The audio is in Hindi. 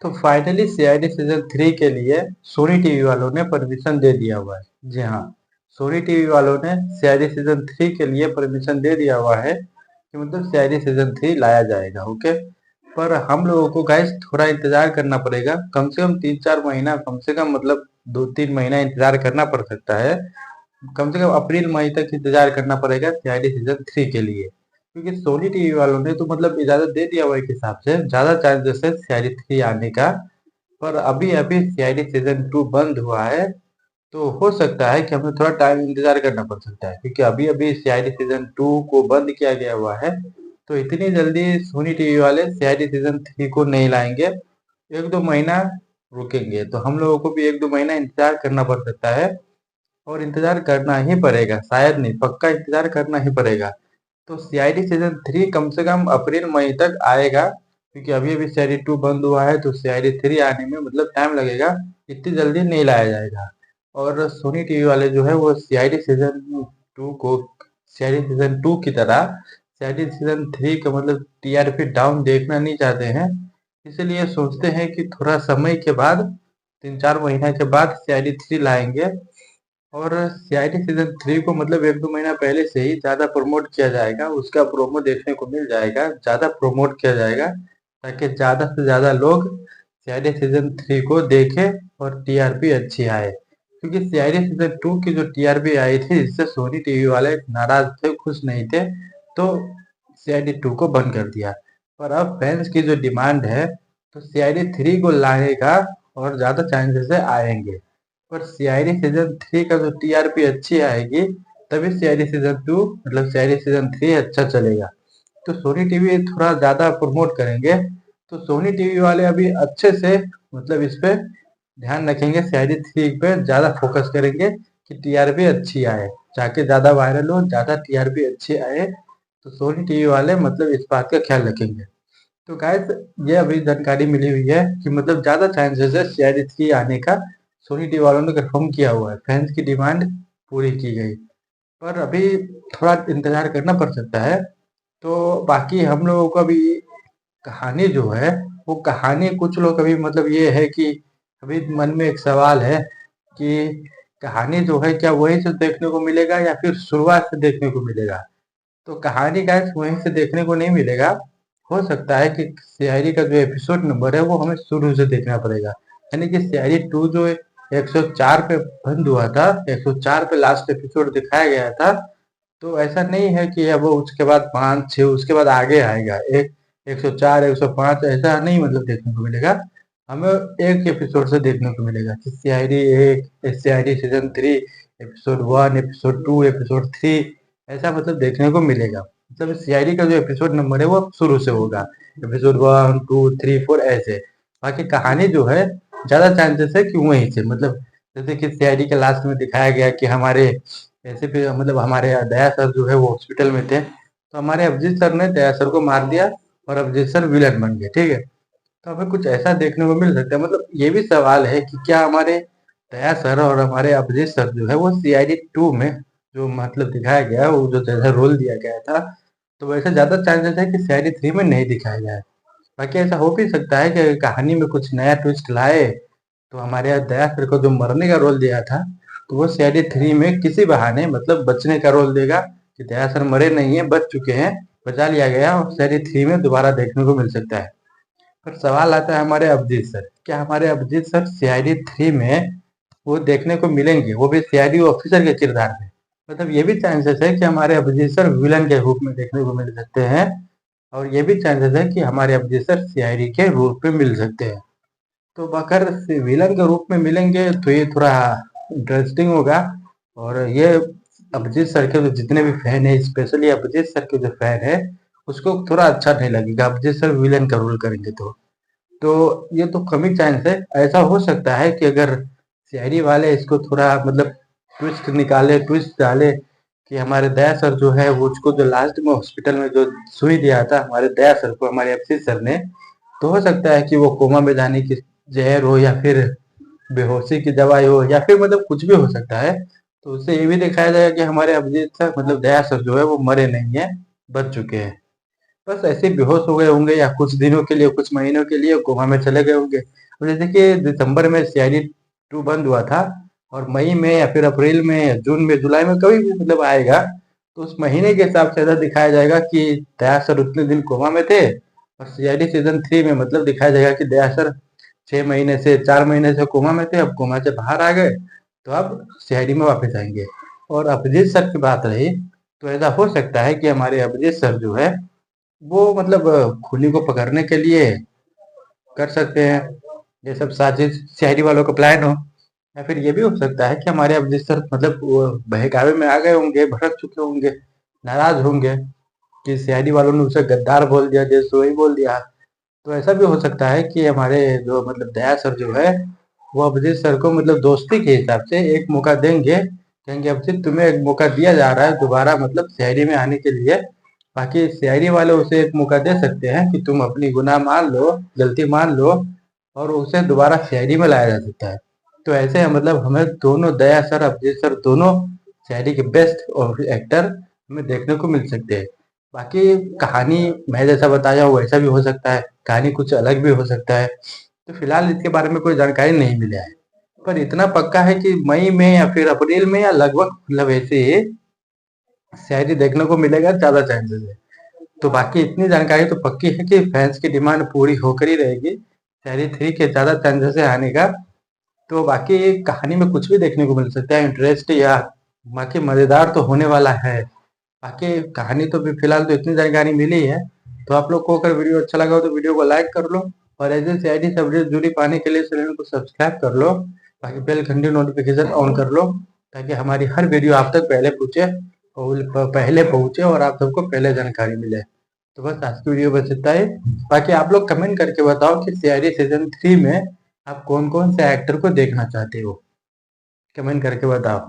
तो फाइनली सीआईडी सीजन 3 के लिए सोनी टीवी वालों ने परमिशन दे दिया हुआ है। जी हाँ, सोनी टीवी वालों ने सीआईडी सीजन 3 के लिए परमिशन दे दिया हुआ है कि मतलब सीआईडी सीजन 3 लाया जाएगा। ओके, पर हम लोगों को गाइस थोड़ा इंतजार करना पड़ेगा, कम से कम 3-4 महीना, कम से कम मतलब 2-3 महीना इंतजार करना पड़ सकता है। कम से कम अप्रैल मई तक इंतजार करना पड़ेगा सीआईडी सीजन 3 के लिए, क्योंकि सोनी टीवी वालों ने तो मतलब इजाजत दे दिया हुआ एक हिसाब से, ज्यादा चांसेस है सीआईडी 3 आने का। पर अभी अभी सीआईडी सीजन 2 बंद हुआ है, तो हो सकता है कि हमें थोड़ा टाइम इंतजार करना पड़ सकता है, क्योंकि अभी अभी सीआईडी सीजन 2 को बंद किया गया हुआ है। तो इतनी जल्दी सोनी टीवी वाले सीआईडी सीजन 3 को नहीं लाएंगे, 1-2 महीना रुकेंगे। तो हम लोगों को भी 1-2 महीना इंतजार करना पड़ सकता है, और इंतजार करना ही पड़ेगा, शायद नहीं पक्का इंतजार करना ही पड़ेगा। तो सीआईडी सीजन 3 कम से कम अप्रैल मई तक आएगा, क्योंकि अभी अभी सीआईडी 2 बंद हुआ है, तो सीआईडी 3 आने में मतलब टाइम लगेगा, इतनी जल्दी नहीं लाया जाएगा। और सोनी टीवी वाले जो है वो सीआईडी सीजन 2 की तरह सीआईडी सीजन 3 का मतलब टीआरपी डाउन देखना नहीं चाहते हैं। इसलिए सोचते हैं कि थोड़ा समय के बाद, 3-4 महीने के बाद सीआईडी 3 लाएंगे। और सीआईडी सीजन 3 को मतलब 1-2 महीना पहले से ही ज्यादा प्रमोट किया जाएगा, उसका प्रोमो देखने को मिल जाएगा, ज्यादा प्रमोट किया जाएगा, ताकि ज्यादा से ज्यादा लोग सीआईडी सीजन 3 को देखें और टीआरपी अच्छी आए। क्योंकि सीआईडी सीजन 2 की जो टीआरपी आई थी, इससे सोनी टीवी वाले नाराज थे, खुश नहीं थे, तो सीआईडी 2 को बंद कर दिया। पर अब फैंस की जो डिमांड है, तो सीआईडी 3 को लाने का और ज्यादा चांसेस है आएंगे। पर सीआईडी सीजन 3 का जो टीआरपी अच्छी आएगी, तभी सीआईडी सीजन 2 मतलब सीआईडी सीजन 3 अच्छा चलेगा। तो सोनी टीवी थोड़ा ज्यादा प्रमोट करेंगे, तो सोनी टीवी वाले अभी अच्छे से मतलब इस पे ध्यान रखेंगे, सीआईडी 3 पे ज्यादा फोकस करेंगे कि टीआरपी अच्छी आए, जाके ज्यादा वायरल हो, ज्यादा टीआरपी अच्छी आए। तो सोनी टीवी वाले मतलब इस बात का ख्याल रखेंगे। तो गाइस, ये अभी जानकारी मिली हुई है कि मतलब ज्यादा चांसेस है सीआईडी 3 आने का, सोनी टीवी वालों ने कंफर्म किया हुआ है, फैंस की डिमांड पूरी की गई। पर अभी थोड़ा इंतजार करना पड़ सकता है। तो बाकी हम लोगों को अभी कहानी जो है, वो कहानी कुछ लोग अभी मतलब ये है कि अभी मन में एक सवाल है कि कहानी जो है क्या वहीं से देखने को मिलेगा या फिर शुरुआत से देखने को मिलेगा। तो कहानी का वहीं से देखने को नहीं मिलेगा, हो सकता है कि सीआईडी का जो एपिसोड नंबर है वो हमें शुरू से देखना पड़ेगा। यानी कि सीआईडी 2 जो 104 पे बंद हुआ था, 104 पे लास्ट एपिसोड दिखाया गया था, तो ऐसा नहीं है कि अब उसके बाद 5-6 उसके बाद आगे आएगा, एक 104 105 ऐसा नहीं मतलब देखने को मिलेगा। हमें एक एपिसोड से देखने को मिलेगा कि CID season 3 episode 1 episode 2 episode 3, ऐसा मतलब देखने को मिलेगा। मतलब सीआईडी का जो एपिसोड नंबर है वो शुरू से होगा, एपिसोड 1 2 3 4 ऐसे। बाकी कहानी जो है ज्यादा चांसेस है कि वहीं से मतलब, जैसे कि सीआईडी के लास्ट में दिखाया गया कि हमारे ऐसे भी मतलब हमारे दया सर जो है वो हॉस्पिटल में थे, तो हमारे अभिजीत सर ने दया सर को मार दिया और अभिजीत सर विलन बन गए। ठीक है, तो हमें कुछ ऐसा देखने को मिल सकता है। मतलब ये भी सवाल है कि क्या हमारे दया सर और हमारे अभिजीत सर जो है वो सीआईडी 2 में जो मतलब दिखाया गया है, वो जो जैसा रोल दिया गया था, तो वैसे ज्यादा चांसेस है कि सीआईडी 3 में नहीं दिखाया जाए। बाकी ऐसा हो भी सकता है कि कहानी में कुछ नया ट्विस्ट लाए, तो हमारे यहाँ दया सर को जो मरने का रोल दिया था, तो वो सीआईडी 3 में किसी बहाने मतलब बचने का रोल देगा कि दया सर मरे नहीं है, बच चुके हैं, बचा लिया गया, और सीआईडी 3 में दोबारा देखने को मिल सकता है। पर सवाल आता है हमारे अभिजीत सर, क्या हमारे अभिजीत सर सीआईडी 3 में वो देखने को मिलेंगे, वो भी सीआईडी ऑफिसर के किरदार में। मतलब ये भी चांसेस है कि हमारे अभिजीत सर विलन के रूप में देखने को मिल सकते हैं, और ये भी चांसेस है कि हमारे अभिजीत सर सीआईडी के रूप में मिल सकते हैं। तो अगर विलन के रूप में मिलेंगे तो ये थोड़ा इंटरेस्टिंग होगा। और ये अभिजीत सर के जो जितने भी फैन है, स्पेशली अभिजीत सर के जो फैन है, उसको थोड़ा अच्छा नहीं लगेगा अभिजीत सर विलन का रोल करेंगे। तो ये तो कम ही चांस है। ऐसा हो सकता है कि अगर सीआईडी वाले इसको थोड़ा मतलब ट्विस्ट निकाले, ट्विस्ट डाले कि हमारे दया सर जो है वो उसको जो लास्ट में हॉस्पिटल में जो सुई दिया था हमारे दया सर को, हमारे अभिजीत सर ने, तो हो सकता है कि वो कोमा में जाने की जहर हो, या फिर बेहोशी की दवाई हो, या फिर मतलब कुछ भी हो सकता है। तो उससे ये भी दिखाया जाएगा कि हमारे अभिजीत सर मतलब दया सर जो है वो मरे नहीं है, बच चुके हैं। बस ऐसे बेहोश हो गए होंगे या कुछ दिनों के लिए, कुछ महीनों के लिए कोमा में चले गए होंगे। अब जैसे कि दिसंबर में सीआईडी 2 बंद हुआ था और मई में या फिर अप्रैल में या जून में, जुलाई में कभी भी मतलब आएगा, तो उस महीने के हिसाब से ऐसा दिखाया जाएगा कि दया सर उतने दिन कोमा में थे, और सीआईडी सीजन 3 में मतलब दिखाया जाएगा कि दया सर 6 महीने से 4 महीने से कोमा में थे, अब कोमा से बाहर आ गए, तो अब सीआईडी में वापस आएंगे। और अभिजीत सर की बात रही, तो ऐसा हो सकता है कि हमारे अभिजीत सर जो है वो मतलब खूनी को पकड़ने के लिए कर सकते हैं ये सब साजिश, सीआईडी वालों का प्लान हो। या फिर ये भी हो सकता है कि हमारे अभिजीत सर मतलब वो बहकावे में आ गए होंगे, भड़क चुके होंगे, नाराज होंगे कि सीआईडी वालों ने उसे गद्दार बोल दिया, देशद्रोही बोल दिया। तो ऐसा भी हो सकता है कि हमारे जो मतलब दया सर जो है वो अभिजीत सर को मतलब दोस्ती के हिसाब से एक मौका देंगे, कहेंगे अभिजीत तुम्हें एक मौका दिया जा रहा है दोबारा मतलब सीआईडी में आने के लिए। बाकी सीआईडी वाले उसे एक मौका दे सकते हैं कि तुम अपनी गुनाह मान लो, गलती मान लो, और उसे दोबारा सीआईडी में लाया जा सकता है। तो ऐसे मतलब हमें दोनों दया सर, अभिजीत सर दोनों सीआईडी के बेस्ट और एक्टर हमें देखने को मिल सकते हैं। बाकी कहानी मैं जैसा बताया हूँ वैसा भी हो सकता है, कहानी कुछ अलग भी हो सकता है। तो फिलहाल इसके बारे में कोई जानकारी नहीं मिला है, पर इतना पक्का है कि मई में या फिर अप्रैल में या लगभग मतलब ऐसे ही शायरी देखने को मिलेगा, ज्यादा चांसेस है। तो बाकी इतनी जानकारी तो पक्की है कि फैंस की डिमांड पूरी होकर ही रहेगी, शायरी 3 के ज्यादा चांसेस है आने का। तो बाकी कहानी में कुछ भी देखने को मिल सकता है, इंटरेस्ट या बाकी मजेदार तो होने वाला है। बाकी कहानी तो भी फिलहाल तो इतनी जानकारी मिली है। तो आप लोग को अगर वीडियो अच्छा लगा हो तो वीडियो को लाइक कर लो, और ऐसे सीआईडी से अपडेट जुड़ी पाने के लिए चैनल को सब्सक्राइब कर लो। बाकी बेल घंटी नोटिफिकेशन ऑन कर लो, ताकि हमारी हर वीडियो आप तक पहले पहुंचे और आप सबको पहले जानकारी मिले। तो बस आज की वीडियो बस इतना ही। बाकी आप लोग कमेंट करके बताओ कि सीआईडी सीजन 3 में आप कौन कौन से एक्टर को देखना चाहते हो, कमेंट करके बताओ।